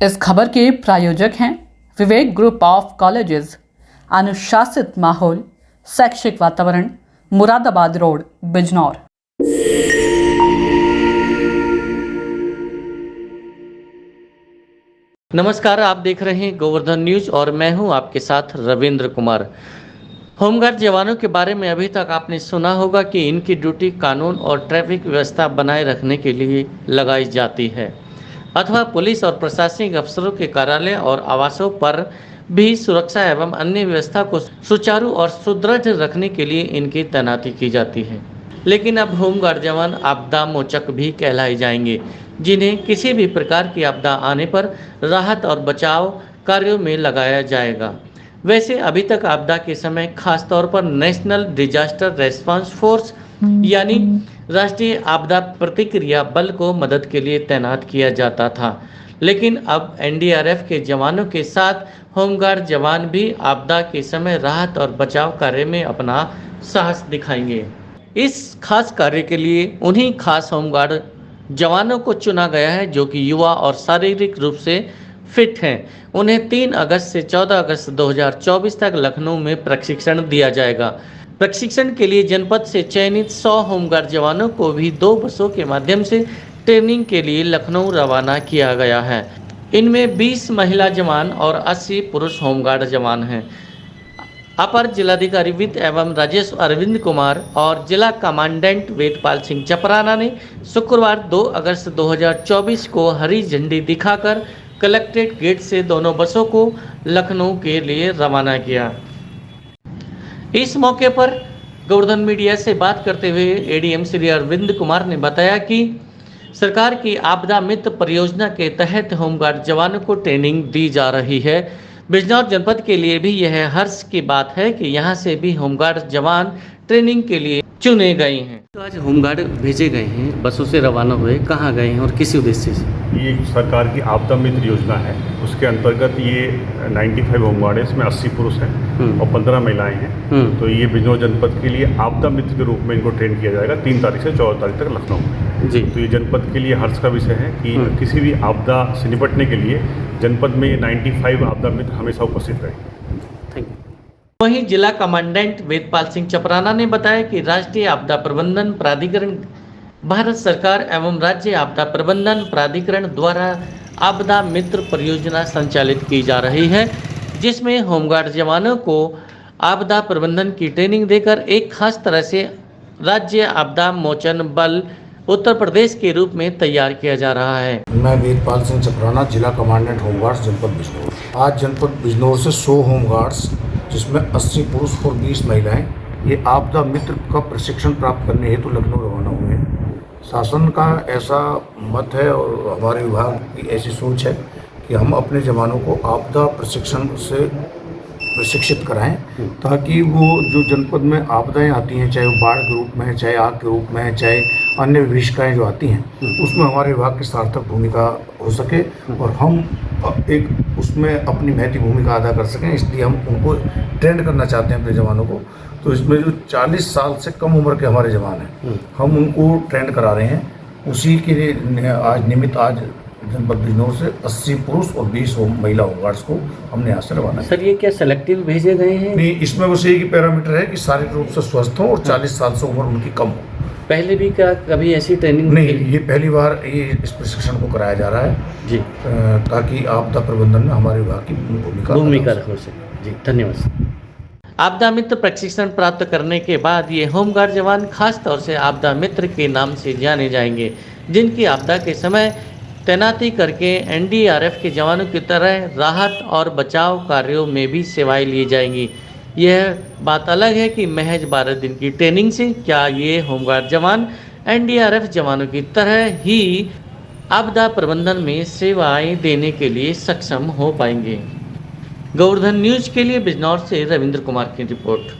इस खबर के प्रायोजक हैं विवेक ग्रुप ऑफ कॉलेजेस, अनुशासित माहौल, शैक्षिक वातावरण, मुरादाबाद रोड, बिजनौर। नमस्कार, आप देख रहे हैं गोवर्धन न्यूज और मैं हूं आपके साथ रविंद्र कुमार। होमगार्ड जवानों के बारे में अभी तक आपने सुना होगा कि इनकी ड्यूटी कानून और ट्रैफिक व्यवस्था बनाए रखने के लिए लगाई जाती है अथवा पुलिस और प्रशासनिक अफसरों के कार्यालय और आवासों पर भी सुरक्षा एवं अन्य व्यवस्था को सुचारू और सुदृढ़ रखने के लिए इनकी तैनाती की जाती है। लेकिन अब होमगार्ड जवान आपदा मोचक भी कहलाए जाएंगे, जिन्हें किसी भी प्रकार की आपदा आने पर राहत और बचाव कार्यों में लगाया जाएगा। वैसे अभी तक आपदा के समय खास तौर पर नेशनल डिजास्टर रेस्पॉन्स फोर्स यानी राष्ट्रीय आपदा प्रतिक्रिया बल को मदद के लिए तैनात किया जाता था, लेकिन अब एनडीआरएफ के जवानों के साथ होमगार्ड जवान भी आपदा के समय राहत और बचाव कार्य में अपना साहस दिखाएंगे। इस खास कार्य के लिए उन्हीं खास होमगार्ड जवानों को चुना गया है जो कि युवा और शारीरिक रूप से फिट हैं। उन्हें 3 अगस्त से 14 अगस्त 2024 तक लखनऊ में प्रशिक्षण दिया जाएगा। प्रशिक्षण के लिए जनपद से चयनित 100 होमगार्ड जवानों को भी 2 बसों के माध्यम से ट्रेनिंग के लिए लखनऊ रवाना किया गया है। इनमें 20 महिला जवान और 80 पुरुष होमगार्ड जवान हैं। अपर जिलाधिकारी वित्त एवं राजस्व अरविंद कुमार और जिला कमांडेंट वेदपाल सिंह चपराना ने शुक्रवार 2 अगस्त 2024 को हरी झंडी दिखाकर कलेक्ट्रेट गेट से दोनों बसों को लखनऊ के लिए रवाना किया। इस मौके पर गोवर्धन मीडिया से बात करते हुए एडीएम श्री अरविंद कुमार ने बताया कि सरकार की आपदा मित्र परियोजना के तहत होमगार्ड जवानों को ट्रेनिंग दी जा रही है। बिजनौर जनपद के लिए भी यह हर्ष की बात है कि यहां से भी होमगार्ड जवान ट्रेनिंग के लिए चुने गए हैं। तो आज होमगार्ड भेजे गए हैं, बसों से रवाना हुए, कहाँ गए हैं और किस उद्देश्य से? ये सरकार की आपदा मित्र योजना है, उसके अंतर्गत ये 95 होमगार्ड है, इसमें 80 पुरुष हैं और 15 महिलाएं हैं। तो ये बिजनौर जनपद के लिए आपदा मित्र के रूप में इनको ट्रेन किया जाएगा 3 तारीख से 14 तारीख तक लखनऊ में। जी, तो ये जनपद के लिए हर्ष का विषय है कि किसी भी आपदा से निपटने के लिए जनपद में 95 आपदा मित्र हमेशा उपस्थित रहे। वहीं जिला कमांडेंट वेदपाल सिंह चपराना ने बताया कि राष्ट्रीय आपदा प्रबंधन प्राधिकरण भारत सरकार एवं राज्य आपदा प्रबंधन प्राधिकरण द्वारा आपदा मित्र परियोजना संचालित की जा रही है, जिसमें होमगार्ड जवानों को आपदा प्रबंधन की ट्रेनिंग देकर एक खास तरह से राज्य आपदा मोचन बल उत्तर प्रदेश के रूप में तैयार किया जा रहा है। मैं वेदपाल सिंह चपराना, जिला कमांडेंट होमगार्ड्स जनपद बिजनौर। आज जनपद बिजनौर से 100 होमगार्ड्स जिसमें 80 पुरुष और 20 महिलाएं ये आपदा मित्र का प्रशिक्षण प्राप्त करने हेतु लखनऊ रवाना हुए हैं। शासन का ऐसा मत है और हमारे विभाग की ऐसी सोच है कि हम अपने जवानों को आपदा प्रशिक्षण से प्रशिक्षित कराएं ताकि वो जो जनपद में आपदाएं आती हैं, चाहे वो बाढ़ के रूप में है, चाहे आग के रूप में है, चाहे अन्य विभीषिकाएँ जो आती हैं, उसमें हमारे विभाग की सार्थक भूमिका हो सके और हम एक उसमें अपनी महती भूमिका अदा कर सकें। इसलिए हम उनको ट्रेंड करना चाहते हैं अपने जवानों को। तो इसमें जो 40 साल से कम उम्र के हमारे जवान हैं, हम उनको ट्रेंड करा रहे हैं। उसी के लिए आज निमित्त आज जनपद बिजनौर से 80 पुरुष और 20 महिला होमगार्ड्स को हमने यहाँ से रवाना। सर, ये क्या सेलेक्टिव भेजे गए हैं? नहीं, इसमें बस एक ही पैरामीटर है कि शारीरिक रूप से स्वस्थ हों और 40 साल से उम्र उनकी कम हो। पहले भी क्या कभी ऐसी ट्रेनिंग? नहीं, ये पहली बार ये इस प्रशिक्षण को कराया जा रहा है जी, ताकि आपदा प्रबंधन में हमारे विभाग की भूमिका हो सके। जी, धन्यवाद। आपदा मित्र प्रशिक्षण प्राप्त करने के बाद ये होमगार्ड जवान खास तौर से आपदा मित्र के नाम से जाने जाएंगे, जिनकी आपदा के समय तैनाती करके एनडीआरएफ के जवानों की तरह राहत और बचाव कार्यों में भी सेवाएं ली जाएंगी। यह बात अलग है कि महज 12 दिन की ट्रेनिंग से क्या ये होमगार्ड जवान एनडीआरएफ जवानों की तरह ही आपदा प्रबंधन में सेवाएं देने के लिए सक्षम हो पाएंगे। गोवर्धन न्यूज के लिए बिजनौर से रविंद्र कुमार की रिपोर्ट।